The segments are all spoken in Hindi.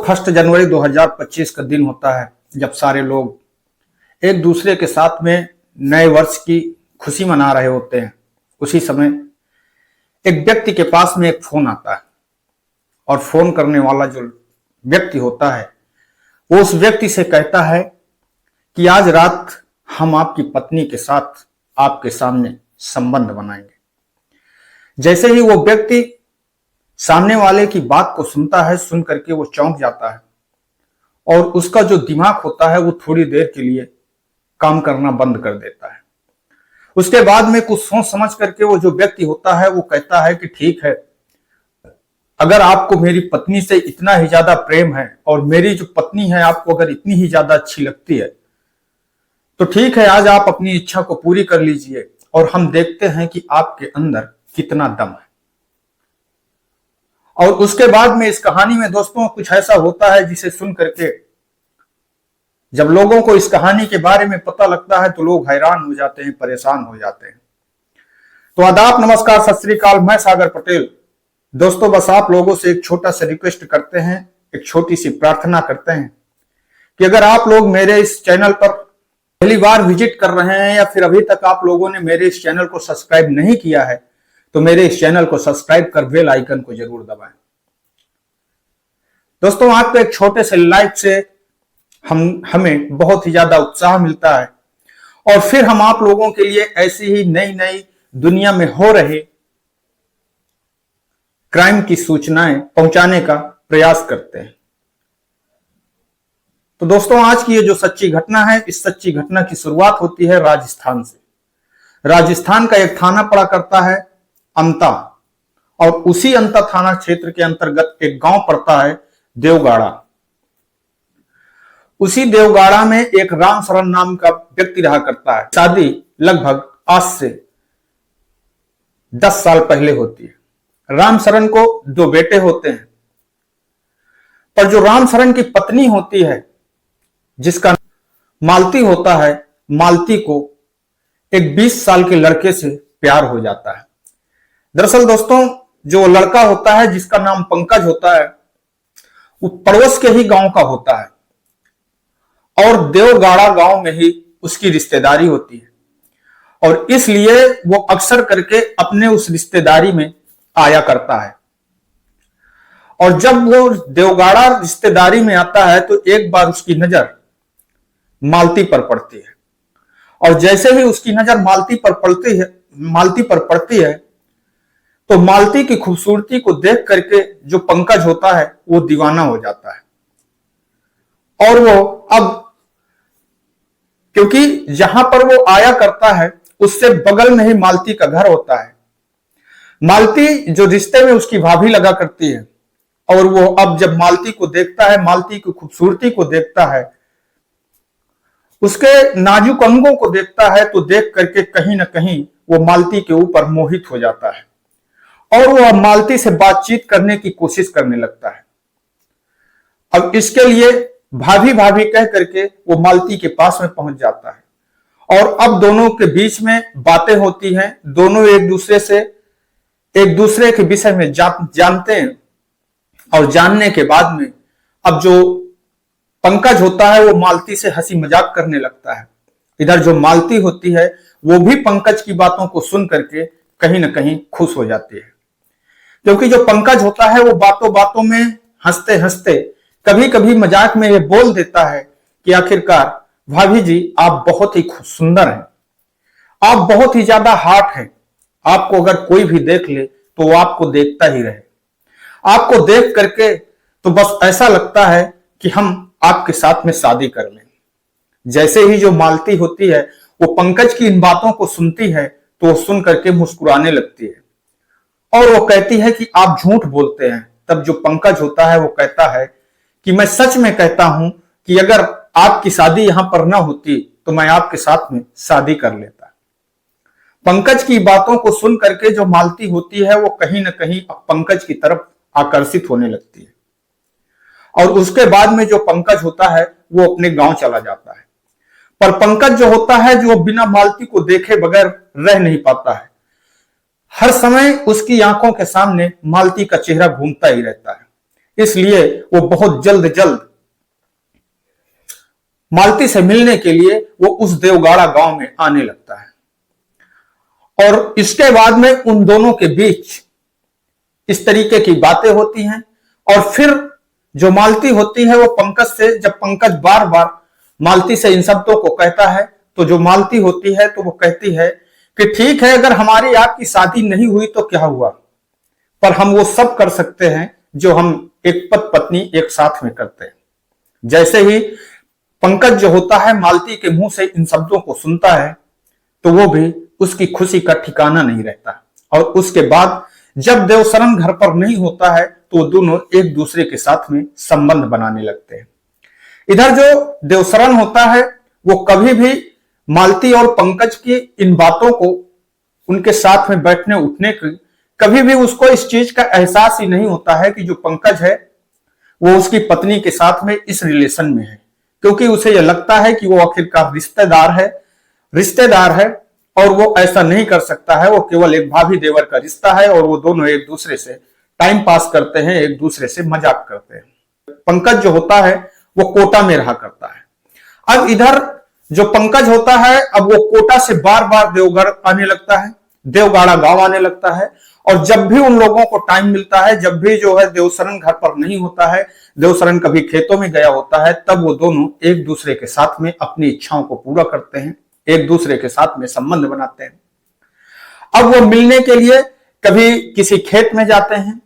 1 जनवरी 2025 का दिन होता है जब सारे लोग एक दूसरे के साथ में नए वर्ष की खुशी मना रहे होते हैं। उसी समय एक व्यक्ति के पास में एक फोन आता है और फोन करने वाला जो व्यक्ति होता है वो उस व्यक्ति से कहता है कि आज रात हम आपकी पत्नी के साथ आपके सामने संबंध बनाएंगे। जैसे ही वो व्यक्ति सामने वाले की बात को सुनता है, सुन करके वो चौंक जाता है और उसका जो दिमाग होता है वो थोड़ी देर के लिए काम करना बंद कर देता है। उसके बाद में कुछ सोच समझ करके वो जो व्यक्ति होता है वो कहता है कि ठीक है, अगर आपको मेरी पत्नी से इतना ही ज्यादा प्रेम है और मेरी जो पत्नी है आपको अगर इतनी ही ज्यादा अच्छी लगती है तो ठीक है, आज आप अपनी इच्छा को पूरी कर लीजिए और हम देखते हैं कि आपके अंदर कितना दम है। और उसके बाद में इस कहानी में दोस्तों कुछ ऐसा होता है जिसे सुन करके जब लोगों को इस कहानी के बारे में पता लगता है तो लोग हैरान हो जाते हैं, परेशान हो जाते हैं। तो आदाब, नमस्कार, सत श्री अकाल, मैं सागर पटेल। दोस्तों बस आप लोगों से एक छोटा सा रिक्वेस्ट करते हैं, एक छोटी सी प्रार्थना करते हैं कि अगर आप लोग मेरे इस चैनल पर पहली बार विजिट कर रहे हैं या फिर अभी तक आप लोगों ने मेरे इस चैनल को सब्सक्राइब नहीं किया है तो मेरे इस चैनल को सब्सक्राइब कर बेल आइकन को जरूर दबाएं। दोस्तों आपके एक छोटे से लाइक से हमें बहुत ही ज्यादा उत्साह मिलता है और फिर हम आप लोगों के लिए ऐसी ही नई नई दुनिया में हो रहे क्राइम की सूचनाएं पहुंचाने का प्रयास करते हैं। तो दोस्तों आज की ये जो सच्ची घटना है, इस सच्ची घटना की शुरुआत होती है राजस्थान से। राजस्थान का एक थाना पड़ा करता है अंता, और उसी अंता थाना क्षेत्र के अंतर्गत एक गांव पड़ता है देवगाड़ा। उसी देवगाड़ा में एक राम शरण नाम का व्यक्ति रहा करता है। शादी लगभग आज से 10 साल पहले होती है। राम शरण को 2 बेटे होते हैं, पर जो राम शरण की पत्नी होती है जिसका मालती होता है, मालती को एक 20 साल के लड़के से प्यार हो जाता है। दरअसल दोस्तों जो लड़का होता है जिसका नाम पंकज होता है वो पड़ोस के ही गांव का होता है और देवगाड़ा गांव में ही उसकी रिश्तेदारी होती है और इसलिए वो अक्सर करके अपने उस रिश्तेदारी में आया करता है। और जब वो देवगाड़ा रिश्तेदारी में आता है तो एक बार उसकी नजर मालती पर पड़ती है और जैसे ही उसकी नजर मालती पर पड़ती है तो मालती की खूबसूरती को देख करके जो पंकज होता है वो दीवाना हो जाता है। और वो अब क्योंकि जहां पर वो आया करता है उससे बगल में ही मालती का घर होता है। मालती जो रिश्ते में उसकी भाभी लगा करती है और वो अब जब मालती को देखता है, मालती की खूबसूरती को देखता है, उसके नाजुक अंगों को देखता है तो देख करके कहीं ना कहीं वो मालती के ऊपर मोहित हो जाता है और वो मालती से बातचीत करने की कोशिश करने लगता है। अब इसके लिए भाभी भाभी कह करके वो मालती के पास में पहुंच जाता है और अब दोनों के बीच में बातें होती हैं। दोनों एक दूसरे के विषय में जानते हैं और जानने के बाद में अब जो पंकज होता है वो मालती से हंसी मजाक करने लगता है। इधर जो मालती होती है वो भी पंकज की बातों को सुन करके कहीं ना कहीं खुश हो जाती है, क्योंकि जो पंकज होता है वो बातों बातों में हंसते हंसते कभी कभी मजाक में ये बोल देता है कि आखिरकार भाभी जी आप बहुत ही सुंदर हैं, आप बहुत ही ज्यादा हॉट हैं, आपको अगर कोई भी देख ले तो वो आपको देखता ही रहे, आपको देख करके तो बस ऐसा लगता है कि हम आपके साथ में शादी कर लें। जैसे ही जो मालती होती है वो पंकज की इन बातों को सुनती है तो वो सुन करके मुस्कुराने लगती है और वो कहती है कि आप झूठ बोलते हैं। तब जो पंकज होता है वो कहता है कि मैं सच में कहता हूं कि अगर आपकी शादी यहां पर ना होती तो मैं आपके साथ में शादी कर लेता। पंकज की बातों को सुन करके जो मालती होती है वो कहीं ना कहीं पंकज की तरफ आकर्षित होने लगती है और उसके बाद में जो पंकज होता है वो अपने गांव चला जाता है। पर पंकज जो होता है जो बिना मालती को देखे बगैर रह नहीं पाता है। हर समय उसकी आंखों के सामने मालती का चेहरा घूमता ही रहता है। इसलिए वो बहुत जल्द जल्द मालती से मिलने के लिए वो उस देवगाड़ा गांव में आने लगता है। और इसके बाद में उन दोनों के बीच इस तरीके की बातें होती हैं। और फिर जो मालती होती है वो पंकज से, जब पंकज बार बार मालती से इन शब्दों को कहता है, तो जो मालती होती है तो वो कहती है कि ठीक है, अगर हमारी आपकी शादी नहीं हुई तो क्या हुआ, पर हम वो सब कर सकते हैं जो हम एक पति पत्नी एक साथ में करते हैं। जैसे ही पंकज जो होता है मालती के मुंह से इन शब्दों को सुनता है तो वो भी उसकी खुशी का ठिकाना नहीं रहता। और उसके बाद जब देवशरण घर पर नहीं होता है तो दोनों एक दूसरे के साथ में संबंध बनाने लगते हैं। इधर जो देवशरण होता है वो कभी भी मालती और पंकज की इन बातों को, उनके साथ में बैठने उठने की, कभी भी उसको इस चीज का एहसास ही नहीं होता है कि जो पंकज है वो उसकी पत्नी के साथ में इस रिलेशन में है, क्योंकि उसे यह लगता है कि वो आखिरकार रिश्तेदार है और वो ऐसा नहीं कर सकता है। वो केवल एक भाभी देवर का रिश्ता है और वो दोनों एक दूसरे से टाइम पास करते हैं, एक दूसरे से मजाक करते हैं। पंकज जो होता है वो कोटा में रहा करता है। अब इधर जो पंकज होता है अब वो कोटा से बार बार देवगढ़ आने लगता है, देवगाड़ा गांव आने लगता है। और जब भी उन लोगों को टाइम मिलता है, जब भी जो है देवशरण घर पर नहीं होता है, देवशरण कभी खेतों में गया होता है, तब वो दोनों एक दूसरे के साथ में अपनी इच्छाओं को पूरा करते हैं, एक दूसरे के साथ में संबंध बनाते हैं। अब वो मिलने के लिए कभी किसी खेत में जाते हैं,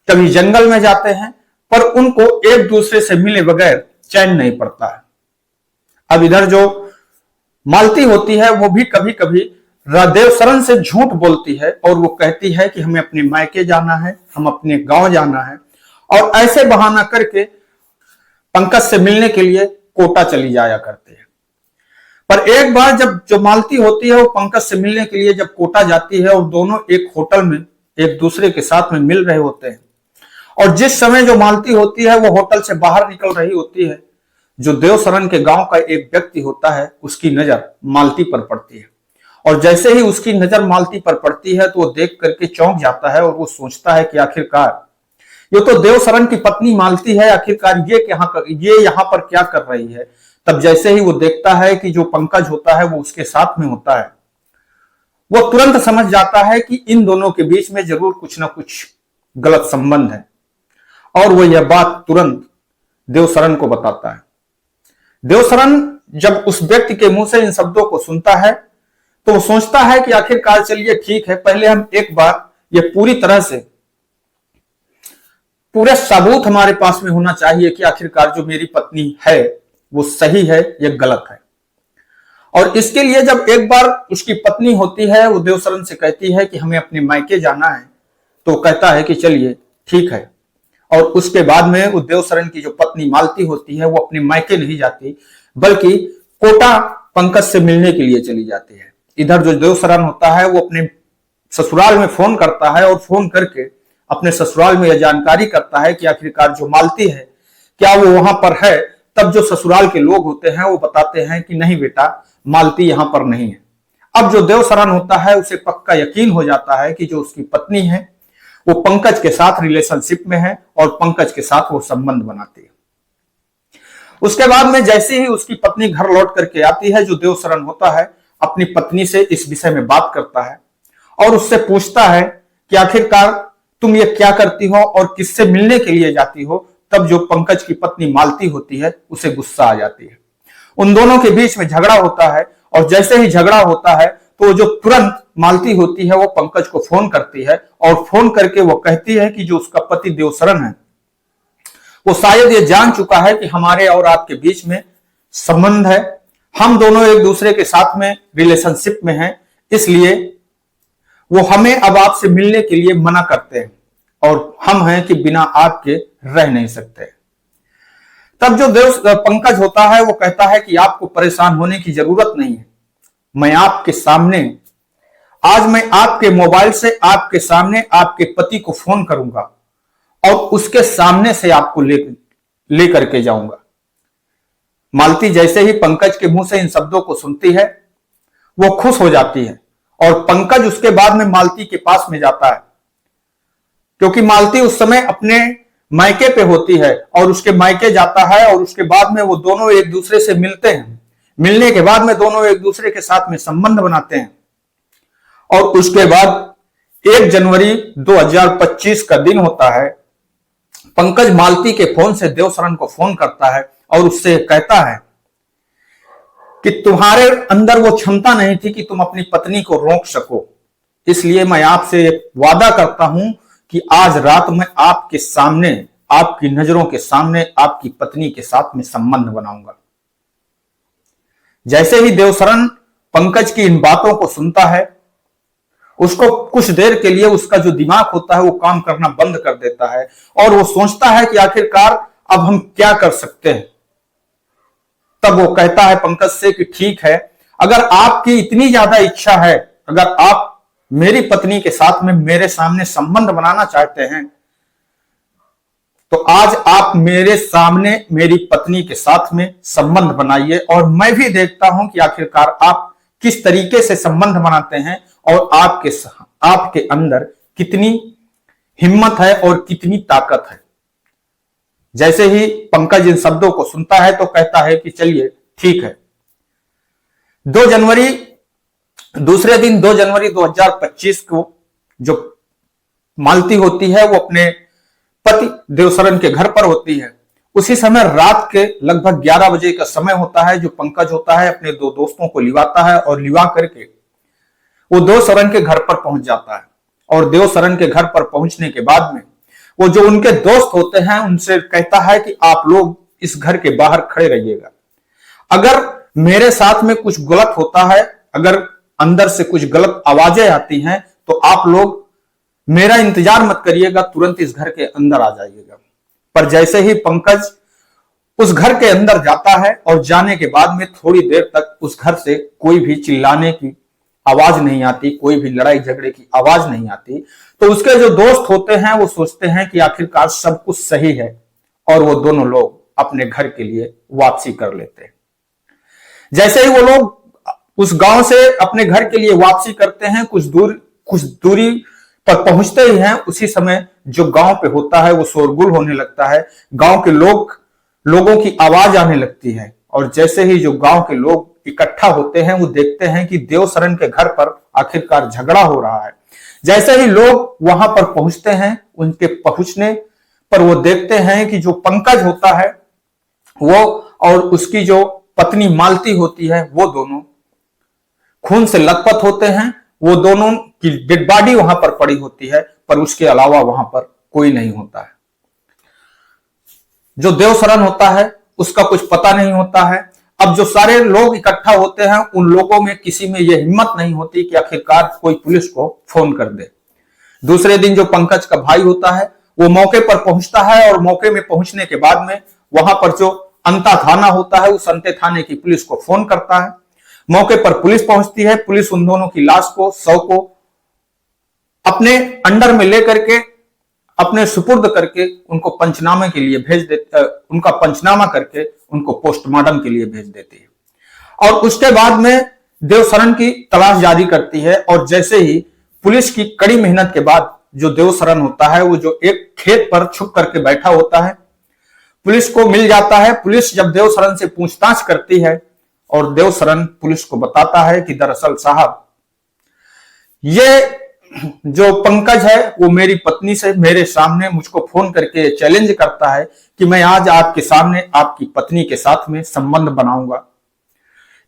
कभी जंगल में जाते हैं, पर उनको एक दूसरे से मिले बगैर चैन नहीं पड़ता है। अब इधर जो मालती होती है वो भी कभी कभी देवशरण से झूठ बोलती है और वो कहती है कि हमें अपने मायके जाना है, हम अपने गांव जाना है, और ऐसे बहाना करके पंकज से मिलने के लिए कोटा चली जाया करते हैं। पर एक बार जब जो मालती होती है वो पंकज से मिलने के लिए जब कोटा जाती है और दोनों एक होटल में एक दूसरे के साथ में मिल रहे होते हैं, और जिस समय जो मालती होती है वो होटल से बाहर निकल रही होती है, जो देवशरण के गांव का एक व्यक्ति होता है उसकी नजर मालती पर पड़ती है। और जैसे ही उसकी नजर मालती पर पड़ती है तो वो देख करके चौंक जाता है और वो सोचता है कि आखिरकार ये तो देवशरण की पत्नी मालती है, आखिरकार ये यहाँ पर क्या कर रही है। तब जैसे ही वो देखता है कि जो पंकज होता है वो उसके साथ में होता है, वो तुरंत समझ जाता है कि इन दोनों के बीच में जरूर कुछ ना कुछ गलत संबंध है। और वो यह बात तुरंत देवशरण को बताता है। देवशरण जब उस व्यक्ति के मुंह से इन शब्दों को सुनता है तो वो सोचता है कि आखिरकार चलिए ठीक है, पहले हम एक बार ये पूरी तरह से पूरे सबूत हमारे पास में होना चाहिए कि आखिरकार जो मेरी पत्नी है वो सही है या गलत है। और इसके लिए जब एक बार उसकी पत्नी होती है वो देवशरण से कहती है कि हमें अपने मायके जाना है, तो कहता है कि चलिए ठीक है। और उसके बाद में वो देवशरण की जो पत्नी मालती होती है वो अपने मायके नहीं जाती, बल्कि कोटा पंकज से मिलने के लिए चली जाती है। इधर जो देवशरण होता है वो अपने ससुराल में फोन करता है और फोन करके अपने ससुराल में यह जानकारी करता है कि आखिरकार जो मालती है क्या वो वहां पर है। तब जो ससुराल के लोग होते हैं वो बताते हैं कि नहीं बेटा, मालती यहां पर नहीं है। अब जो देवशरण होता है उसे पक्का यकीन हो जाता है कि जो उसकी पत्नी है वो पंकज के साथ रिलेशनशिप में है और पंकज के साथ वो संबंध बनाती है। उसके बाद में जैसे ही उसकी पत्नी घर लौट करके आती है, जो देवशरण होता है अपनी पत्नी से इस विषय में बात करता है और उससे पूछता है कि आखिरकार तुम ये क्या करती हो और किससे मिलने के लिए जाती हो। तब जो पंकज की पत्नी मालती होती है उसे गुस्सा आ जाती है। उन दोनों के बीच में झगड़ा होता है और जैसे ही झगड़ा होता है तो जो तुरंत मालती होती है वो पंकज को फोन करती है और फोन करके वो कहती है कि जो उसका पति देवशरण है वो शायद ये जान चुका है कि हमारे और आपके बीच में संबंध है, हम दोनों एक दूसरे के साथ में रिलेशनशिप में हैं, इसलिए वो हमें अब आपसे मिलने के लिए मना करते हैं और हम हैं कि बिना आपके रह नहीं सकते। तब जो पंकज होता है वो कहता है कि आपको परेशान होने की जरूरत नहीं है, मैं आपके सामने आज मैं आपके मोबाइल से आपके सामने आपके पति को फोन करूंगा और उसके सामने से आपको ले करके जाऊंगा। मालती जैसे ही पंकज के मुंह से इन शब्दों को सुनती है वो खुश हो जाती है और पंकज उसके बाद में मालती के पास में जाता है, क्योंकि मालती उस समय अपने मायके पे होती है और उसके मायके जाता है और उसके बाद में वो दोनों एक दूसरे से मिलते हैं। मिलने के बाद में दोनों एक दूसरे के साथ में संबंध बनाते हैं और उसके बाद 1 जनवरी 2025 का दिन होता है। पंकज मालती के फोन से देवशरण को फोन करता है और उससे कहता है कि तुम्हारे अंदर वो क्षमता नहीं थी कि तुम अपनी पत्नी को रोक सको, इसलिए मैं आपसे वादा करता हूं कि आज रात में आपके सामने, आपकी नजरों के सामने आपकी पत्नी के साथ में संबंध बनाऊंगा। जैसे ही देवशरण पंकज की इन बातों को सुनता है, उसको कुछ देर के लिए उसका जो दिमाग होता है वो काम करना बंद कर देता है और वो सोचता है कि आखिरकार अब हम क्या कर सकते हैं। तब वो कहता है पंकज से कि ठीक है, अगर आपकी इतनी ज्यादा इच्छा है, अगर आप मेरी पत्नी के साथ में मेरे सामने संबंध बनाना चाहते हैं, तो आज आप मेरे सामने मेरी पत्नी के साथ में संबंध बनाइए और मैं भी देखता हूं कि आखिरकार आप किस तरीके से संबंध बनाते हैं और आपके अंदर कितनी हिम्मत है और कितनी ताकत है। जैसे ही पंकज इन शब्दों को सुनता है तो कहता है कि चलिए ठीक है। 2 जनवरी, दूसरे दिन 2 जनवरी 2025 को जो मालती होती है वो अपने पति देवशरण के घर पर होती है। उसी समय रात के लगभग 11 बजे का समय होता है। जो पंकज होता है अपने 2 दोस्तों को लिवाता है और लिवा करके वो देवशरण के घर पर पहुंच जाता है और देवशरण के घर पर पहुंचने के बाद में वो जो उनके दोस्त होते हैं उनसे कहता है कि आप लोग इस घर के बाहर खड़े रहिएगा, अगर मेरे साथ में कुछ गलत होता है, अगर अंदर से कुछ गलत आवाजें आती हैं तो आप लोग मेरा इंतजार मत करिएगा, तुरंत इस घर के अंदर आ जाइएगा। पर जैसे ही पंकज उस घर के अंदर जाता है और जाने के बाद में थोड़ी देर तक उस घर से कोई भी चिल्लाने की आवाज नहीं आती, कोई भी लड़ाई झगड़े की आवाज नहीं आती, तो उसके जो दोस्त होते हैं वो सोचते हैं कि आखिरकार सब कुछ सही है और वो दोनों लोग अपने घर के लिए वापसी कर लेते हैं। जैसे ही वो लोग उस गांव से अपने घर के लिए वापसी करते हैं, कुछ दूरी पर पहुंचते ही हैं, उसी समय जो गांव पे होता है वो शोरगुल होने लगता है, गांव के लोगों की आवाज आने लगती है और जैसे ही जो गांव के लोग इकट्ठा होते हैं वो देखते हैं कि देवशरण के घर पर आखिरकार झगड़ा हो रहा है। जैसे ही लोग वहां पर पहुंचते हैं, उनके पहुंचने पर वो देखते हैं कि जो पंकज होता है वो और उसकी जो पत्नी मालती होती है वो दोनों खून से लथपथ होते हैं। वो दोनों की डेड बॉडी वहां पर पड़ी होती है, पर उसके अलावा वहां पर कोई नहीं होता है। जो देवशरण होता है उसका कुछ पता नहीं होता है। अब जो सारे लोग इकट्ठा होते हैं उन लोगों में किसी में यह हिम्मत नहीं होती कि आखिरकार कोई पुलिस को फोन कर दे। दूसरे दिन जो पंकज का भाई होता है वो मौके पर पहुंचता है और मौके में पहुंचने के बाद में वहां पर जो अंता थाना होता है उस अंते थाने की पुलिस को फोन करता है। मौके पर पुलिस पहुंचती है। पुलिस उन दोनों की लाश को, शव को अपने अंडर में लेकर के अपने सुपुर्द करके उनको पंचनामे के लिए भेज देते, उनका पंचनामा करके उनको पोस्टमार्टम के लिए भेज देती है और उसके बाद में देवशरण की तलाश जारी करती है। और जैसे ही पुलिस की कड़ी मेहनत के बाद जो देवशरण होता है वो जो एक खेत पर छुप करके बैठा होता है, पुलिस को मिल जाता है। पुलिस जब देवशरण से पूछताछ करती है और देवशरण पुलिस को बताता है कि दरअसल साहब ये जो पंकज है वो मेरी पत्नी से मेरे सामने मुझको फोन करके चैलेंज करता है कि मैं आज आपके सामने आपकी पत्नी के साथ में संबंध बनाऊंगा।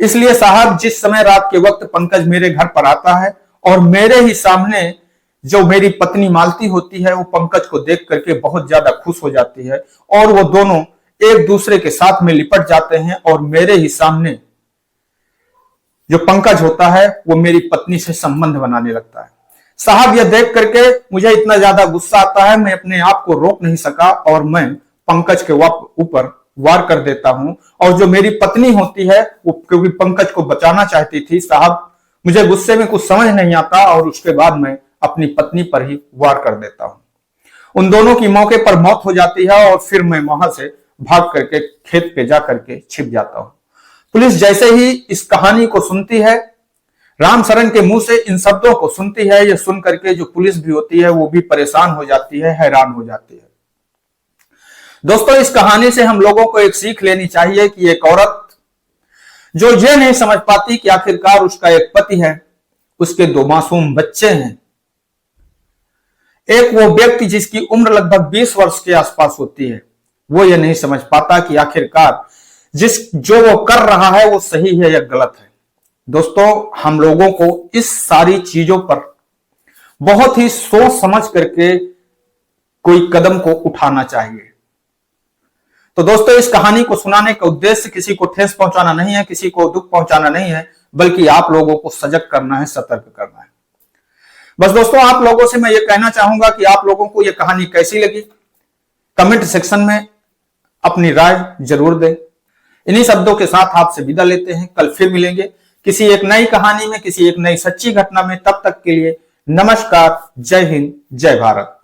इसलिए साहब जिस समय रात के वक्त पंकज मेरे घर पर आता है और मेरे ही सामने जो मेरी पत्नी मालती होती है वो पंकज को देख करके बहुत ज्यादा खुश हो जाती है और वो दोनों एक दूसरे के साथ में लिपट जाते हैं और मेरे ही सामने जो पंकज होता है वो मेरी पत्नी से संबंध बनाने लगता है। साहब यह देख करके मुझे इतना ज्यादा गुस्सा आता है, मैं अपने आप को रोक नहीं सका और मैं पंकज के ऊपर वार कर देता हूं। और जो मेरी पत्नी होती है वो क्योंकि पंकज को बचाना चाहती थी, साहब मुझे गुस्से में कुछ समझ नहीं आता और उसके बाद मैं अपनी पत्नी पर ही वार कर देता हूं। उन दोनों की मौके पर मौत हो जाती है और फिर मैं वहां से भाग करके खेत पे जा करके छिप जाता हूं। पुलिस जैसे ही इस कहानी को सुनती है, रामशरण के मुंह से इन शब्दों को सुनती है, ये सुन करके जो पुलिस भी होती है वो भी परेशान हो जाती है, हैरान हो जाती है। दोस्तों, इस कहानी से हम लोगों को एक सीख लेनी चाहिए कि एक औरत जो ये नहीं समझ पाती कि आखिरकार उसका एक पति है, उसके 2 मासूम बच्चे हैं, एक वो व्यक्ति जिसकी उम्र लगभग 20 वर्ष के आसपास होती है, वो ये नहीं समझ पाता कि आखिरकार जो वो कर रहा है वो सही है या गलत है। दोस्तों, हम लोगों को इस सारी चीजों पर बहुत ही सोच समझ करके कोई कदम को उठाना चाहिए। तो दोस्तों, इस कहानी को सुनाने का उद्देश्य किसी को ठेस पहुंचाना नहीं है, किसी को दुख पहुंचाना नहीं है, बल्कि आप लोगों को सजग करना है, सतर्क करना है। बस दोस्तों, आप लोगों से मैं ये कहना चाहूंगा कि आप लोगों को ये कहानी कैसी लगी, कमेंट सेक्शन में अपनी राय जरूर दें। इन्हीं शब्दों के साथ आपसे विदा लेते हैं। कल फिर मिलेंगे किसी एक नई कहानी में, किसी एक नई सच्ची घटना में। तब तक के लिए नमस्कार, जय हिंद, जय भारत।